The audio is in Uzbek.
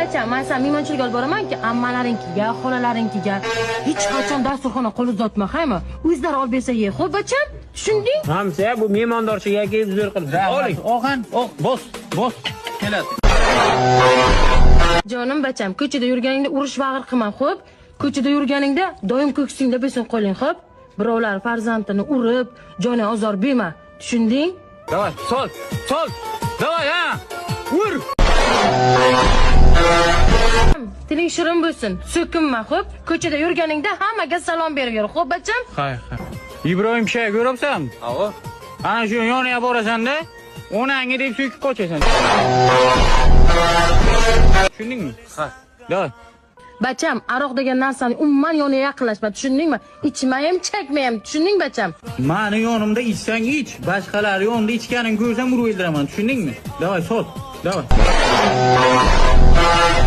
bacham, men san mehmonchilik olib boraman-ki, ammalaringkiga, xolalaringkiga hech qachon dasturxonga qo'l uzatma, o'zlari olib bersa ye. Xo'p, bacham? Tushunding? Hamsa bu mehmondorchiga kelib zo'r qilib. Oling, og'an, bos. Keladi. Jonim bacham, ko'chada yurganingda urush vag'ir qilma, xo'p? Ko'chada yurganingda doim ko'ksingda besin qo'ling, xo'p? Birovlar farzandini urib, joni ozor berma. Tushunding? Davay, sol. Davay, ha. Ur. Tiling shirin bo'lsin, so'kinma, xo'p? Ko'chada yurganingda hammaga salom berib yur, xo'p, bacham? Hay. Ibrohim shay ko'ribsan? Avo. Ana shu yoniga borasan-da, onangga deb so'kib qochasan. Tushundingmi? Ha. Davay. Bacham, aroq degan narsani umuman yoniga yaqinlashma, tushundingmi? Ichma ham, chakma ham, tushunding bacham? Meni yonimda ichsang ich, boshqalar yonida ichganingni ko'rsam urib o'ldiraman, tushundingmi? Davay, sol. Davay.